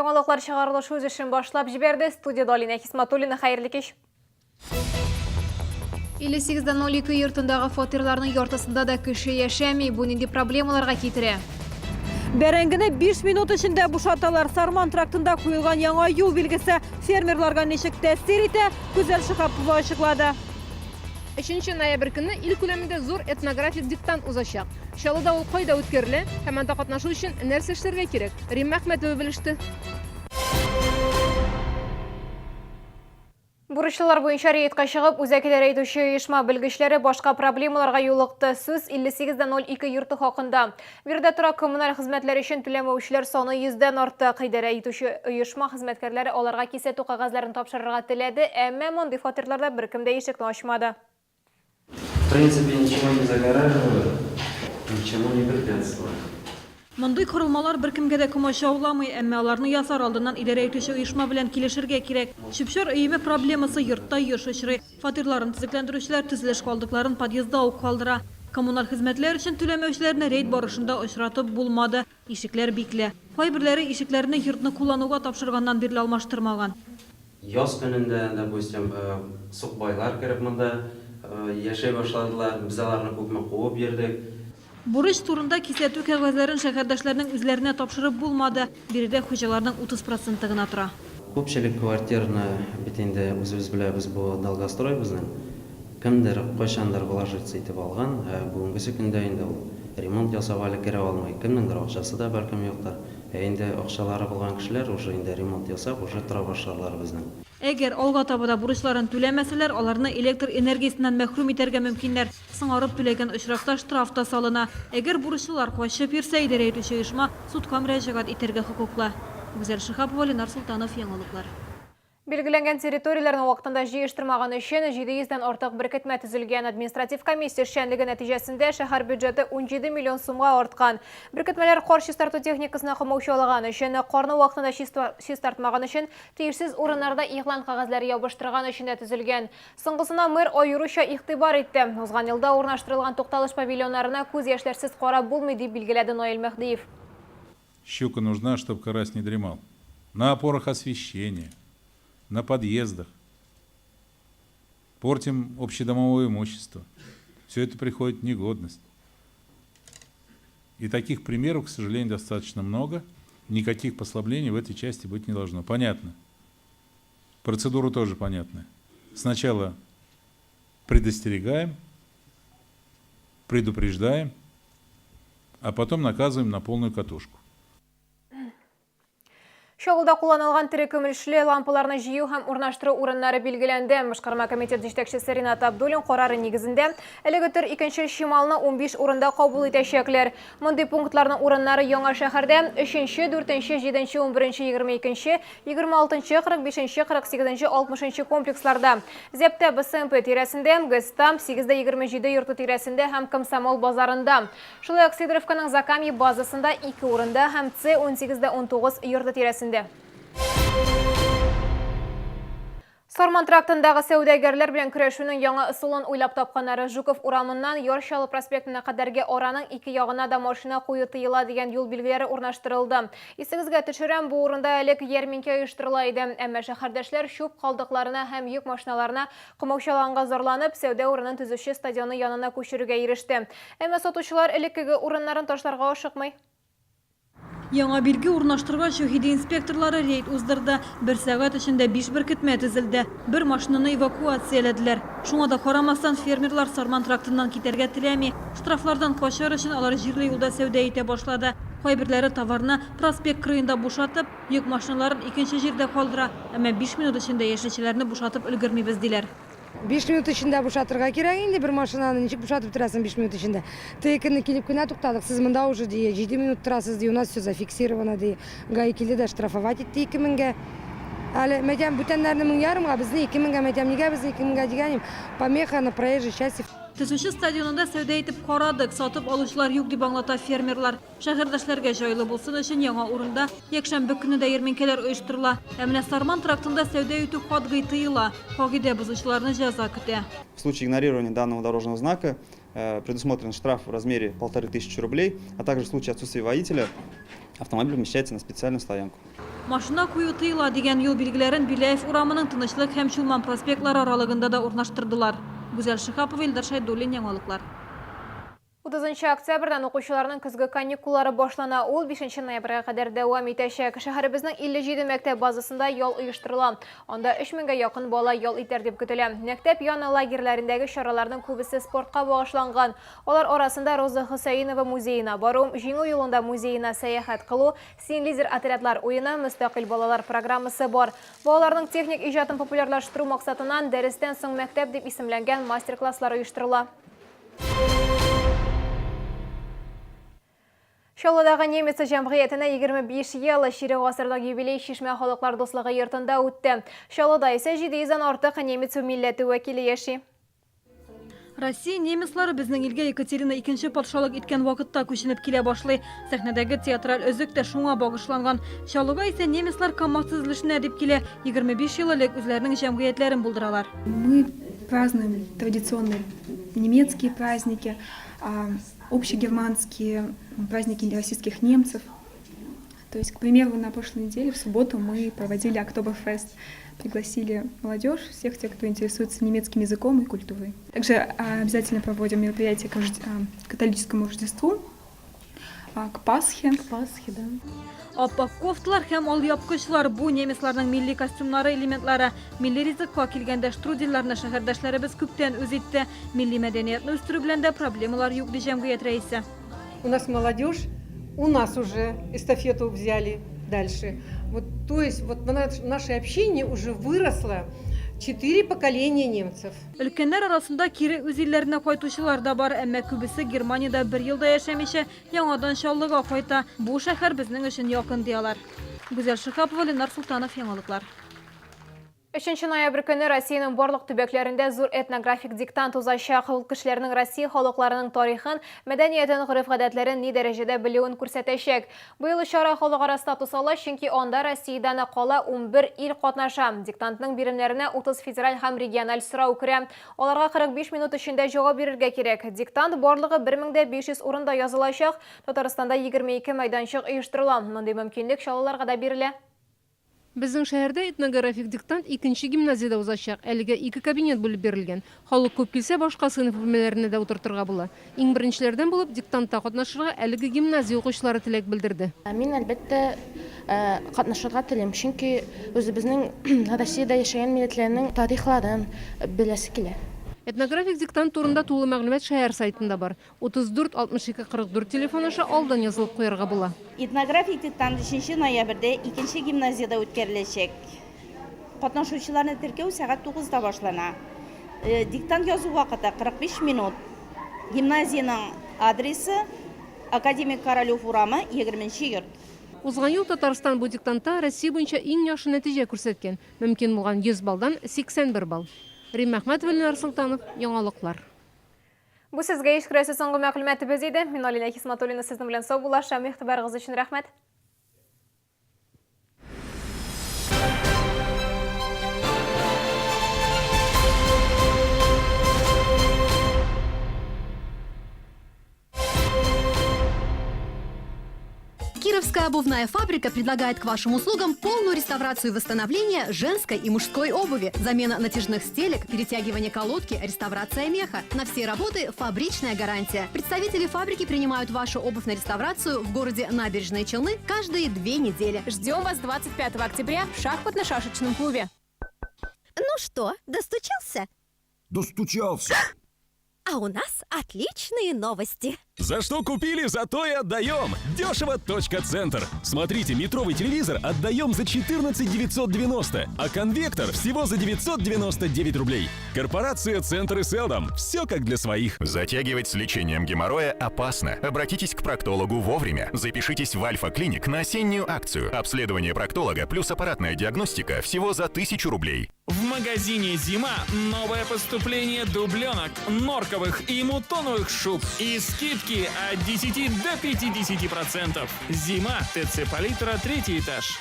Яңалыклар чыгарылышы үз эшен башлап җибәрде. Студияда Алина Хисматуллина, хәерле кич. 58-02 йортындагы фатирларның яртысында да кеше яшәми. Бу нинди проблемаларга китерә? Бәрәңгене 5 минут эчендә бушаталар. Сарман трактында куелган яңа юл билгесе фермерларга ничек тәэсир итә, Гүзәл Шихапова ачыклады. 3 ноябрь көнне ил күләмендә зур этнографик диктант узачак. Чаллыда ул кайда үткәрелә һәм анда катнашу өчен нәрсә эшләргә кирәк? Римма Әхмәтова белеште. Бурычлылар буенча рейдка чыгып, үзәкиләр әйтүче оешма белгечләре башка проблемаларга юлыкты. Сүз 58-02 йорты хакында. Бирдә тора коммуналь хезмәтләр өчен түләмәүчеләр саны 100дән артты. Кайдара әйтүче оешма хезмәткәрләре аларга кисәтү кагазларын тапшырырга теләде, әмма мондый фатирларда беркем дә ишекне ачмады. В принципе, ничего не загораживает, ничему не препятствует. Мондый корылмалар беркемгә дә комача ауламый, әмма аларны ясар алдыннан идарә итүче оешма белән килешергә кирәк. Чүп-чар өеме проблемасы йортта еш очрый. Фатирларын төзекләндерүчеләр төзелеш калдыкларын подъездда ук калдыра. Коммуналь хезмәтләр өчен түләмәүчеләрне рейд барышында очратып булмады. Ишекләр бикле. Кайберләре ишекләрне йортны куллануга тапшырганнан бирле алмаштырмаган. Яз көнендә, допустим, сукбайлар кереп монда яшәй башладылар, без аларны күпме куып йөрдек. Бурыч турында кисәтү кәгазьләрен шәһәрдәшләрнең үзләренә тапшырып булмады. Биредә хуҗаларның 30% гына тора. Күпчелек квартираны бит инде үзебез беләбез, бу долгострой безнең. Кемдер кайчандыр вложиться итеп алган, бүгенге көндә инде ул ремонт ясап әле керә алмый. Кемнеңдер акчасы да бәлкем юктыр. Инде акчалары булган кешеләр уже инде ремонт ясап, уже тора башларлар безнең. Әгәр алга табыда бурычларын түләмәсәләр, аларны электр энергиясеннән мәхрүм итәргә мөмкиннәр. Сыңарып түләгән очракта штраф та салына. Әгәр бурычлылар качып йөрсә, идарә итүче оешма судка мөрәҗәгать итәргә хокуклы. Гүзәл Шихапова, Ленар Султанов, Яңалыклар. Белгеләнгән территорияләрне вакытында җыештырмаган өчен 700дән артык беркетмә төзелгән. Административ комиссия эшчәнлеге нәтиҗәсендә шәһәр бюджеты 17 миллион сумга арткан. Беркетмәләр кар чистарту техникасына комаучалаган өчен, карны вакытында чистартмаган өчен, тиешсез урыннарда игълан кагазьләре ябыштырган өчен дә төзелгән. Соңгысына мэр аеруча игътибар итте. Узган елда урнаштырылган тукталыш павильоннарына күз яшьләрсез карап булмый дип билгеләде Наил Мәхдиев. Щука нужна, чтобы карась не дремал. На опорах освещения, на подъездах. Портим общедомовое имущество. Все это приходит в негодность. И таких примеров, к сожалению, достаточно много. Никаких послаблений в этой части быть не должно. Понятно. Процедура тоже понятная. Сначала предостерегаем, предупреждаем, а потом наказываем на полную катушку. Шагылда кулланылган терекөмелешле лампаларны җыю һәм урнаштыру урыннары билгеләнде. Башкарма комитет җитәкчесе Ринат Абдуллин карары нигезендә әлеге төр 2нче чималны 15 урында кабул итәчәкләр. Мондый пунктларның урыннары Яңа шәһәрдә 3нче, 4нче, 7нче, 11нче, 22нче, 26нче, 45нче, 48нче, 60нче комплексларда. Зәптә БСМП тирәсендә, ГСТАМ 8-27 йорты тирәсендә һәм Комсомол базарында. Шулай ук Сидоровканың Закамьи базасында 2 урында һәм С18-19 йорты тирәсендә. Сарман трактындагы сәүдәгәрләр белән көрәшүнең яңа ысулын уйлап тапканнары. Жуков урамыннан Ярчалы проспектына кадәрге араның 2 ягына да машина кую тыела дигән юл билгеләре урнаштырылды. Исегезгә төшерәм, бу урында элек ярминкә оештырыла иде. Әмма шәһәрдәшләр чүп калдыкларына һәм йөк машиналарына комаучаланга зарланып, сәүдә урынын төзүче стадионы янына күчерүгә иреште. Әмма сатучылар элеккеге урыннарын ташларга ашыкмый. Яңа билге урнаштыргач, һиде инспекторлары рейд уздырды. 1 сәгать эчендә 5 беркетмә төзелде. 1 машинаны эвакуацияләделәр. Шуңа да карамастан фермерлар Сарман трактыннан китәргә теләми. Штрафлардан качар өчен алар җирле юлда сәүдә итә башлады. Кайберләре товарны проспект кырыенда бушатып, йөк машиналарын икенче җирдә калдыра. Әмма 5 минут эчендә яшелчәләрне бушатып өлгермибез диләр. 5 минут эчендә бушатырга кирәк инде, бер машинаны ничек бушатып торасың 5 минут эчендә. Тәкенне килеп кенә туктадык, сез монда уже 7 минут торасыз, у нас все зафиксировано, ГАИ килде дә штрафовать итте 2000-гә. Әле мәдәм бүтәннәрне 1000 безне 2000-гә, мәдәм нигә безне 2000-гә дигәнем, помеха на проезжей части. Төзүче стадионында сәүдә итеп карадык, сатып алучылар юк дип аңлата фермерлар. Шәһәрдәшләргә җайлы булсын өчен яңа урында якшәмбе көне дә ярминкәләр оештырыла. Ә менә Сарман трактында сәүдә итү катгый тыела. Кагыйдә бозучыларны җәза көтә. В случае игнорирования данного дорожного знака предусмотрен штраф в размере 1500 рублей, а также в случае отсутствия водителя автомобиль помещается на специальную стоянку. Машина кую тыйла деген yol bilgilerin Bilayev uramının Tınışlık hem Şulman prospektlar aralığında da urnaştırdılar. Güzel Şıhapov, Eldar Şaydulin, Yangalıklar. 30 октябрьдан оқушыларның күзгі каникуллары башлана. Ул 5 ноябрьгә кадәр дәвам итәчәк. Шәһәребезнең 57 мәктәп базасында ял оештырыла. Анда 3000-гә якын бала ял итәр дип көтелә. Мәктәп яны лагерьләрендәге чараларның күбесе спортка багышланган. Алар арасында Роза Хусаинова музеена бару, Җиңү юлында музеена сәяхәт кылу, Син-лидер отрядлар уены, Мөстәкыйль балалар программасы бар. Балаларның техник иҗатын популярлаштыру максатыннан дәрестән соң мәктәп дип исемләнгән мастер-класслар оештырыла. Чаллыдагы немец җәмгыятенә 25 ел ширек гасырдагы юбилей Шишмә халыклар дуслыгы йортында үтте. Чаллыда исә 700-дән артык немец милләте вәкиле яши. Россия немецлары безнең илгә Екатерина II патшалык иткән вакытта күченеп килә башлый. Сәхнәдәге театраль өзек тә шуңа багышланган. Чаллыга исә немецлар КамАЗ төзелешенә дип килә. 25 ел элек үзләренең җәмгыятьләрен булдыралар. Мы празднуем традиционные немецкие праздники, общегерманские праздники российских немцев. То есть, к примеру, на прошлой неделе, в субботу, мы проводили Октоберфест. Пригласили молодежь, всех тех, кто интересуется немецким языком и культурой. Также обязательно проводим мероприятия к католическому Рождеству, к Пасхе. Да. Аппак кофталар һәм алъяпкычлар бу немецларның милли костюмнары элементлары. Милли ризыкка килгәндә штрудилларны шәһәрдәшләребез күптән үз итте. Милли мәдәниятне үстерү белән дә проблемалар юк ди җәмгыять рәисе. У нас молодежь, у нас уже эстафету взяли дальше. Вот, то есть вот наше общение уже выросло 4 поколения немцев. Өлкәннәр арасында кире үз илләренә кайтучылар да бар, әмма күбесе Германиядә 1 елда яшәмичә, яңадан Чаллыга кайта. Бу шәһәр безнең өчен якын диялар. Гүзәл Шыхапова, Ленар Султанов, Яңалыклар. 3 ноябрь көне Россиянең барлык төбәкләрендә зур этнографик диктант узачак. Ул кешеләрнең Россия халыкларының тарихын, мәдәниятен, гореф-гадәтләрен ни дәрәҗәдә белүен күрсәтәчәк. Быел чара халыкара статус ала, чөнки анда Россиядән кала 11 ил катнаша. Диктантның биремнәренә 30 федераль һәм региональ сорау керә. Аларга 45 минут эчендә җавап бирергә кирәк. Диктант барлыгы 1500 урында язылачак. Татарстанда 22 мәйданчык оештырыла. Мондый мөмкинлек чаллыларга да бирелә. Безнең шәһәрдә этнографик диктант 2-нче гимназиядә узачак. Әлегә 2 кабинет бүлеп бирелгән. Халык күп килсә, башка сыйныф бүлмәләренә дә утыртырга була. Иң беренчеләрдән булып диктантта катнашырга әлеге гимназия укучылары теләк белдерде. Мин әлбәттә катнашырга телим, чөнки үзебезнең Россиядә яшәгән милләтләрнең тарихларын беләсе килә. Этнографик диктант турында тулы мәгълүмат шәһәр сайтында бар. 34 62 44 телефон аша алдан язылып куярга була. Этнографик диктант 3 ноябрьдә 2 гимназиядә үткәреләчәк. Катнашучыларны теркәү сәгать 9-да башлана. Диктант язу вакыты 45 минут. Гимназияның адресы Академик Королёв урамы, 20-нче йорт. Узган ел Татарстан бу диктантта Россия буенча иң яхшы нәтиҗә күрсәткән. Мөмкин булган 100 балдан 81 бал. Рим Әхмәтова, Ленар Султанов, Яңалыклар. Бу сезгә ишкерәсе соңгы мәгълүматыбыз иде. Мин Алина Хисматуллина сезнең белән сау булашам. Игътибарыгыз өчен рәхмәт. Кировская обувная фабрика предлагает к вашим услугам полную реставрацию и восстановление женской и мужской обуви, замена натяжных стелек, перетягивание колодки, реставрация меха. На все работы фабричная гарантия. Представители фабрики принимают вашу обувь на реставрацию в городе Набережные Челны каждые 2 недели. Ждем вас 25 октября в шахматно-шашечном клубе. Ну что, достучался? Достучался. А у нас отличные новости. За что купили, зато и отдаем. Дешево.центр. Смотрите, метровый телевизор отдаем за 14 990, а конвектор всего за 999 рублей. Корпорация Центр и Селдом. Все как для своих. Затягивать с лечением геморроя опасно. Обратитесь к проктологу вовремя. Запишитесь в Альфа-клиник на осеннюю акцию. Обследование проктолога плюс аппаратная диагностика всего за 1000 рублей. В магазине «Зима» новое поступление дубленок, норковых и мутоновых шуб и скидки от 10 до 50%. «Зима», ТЦ Палитра, 3-й этаж.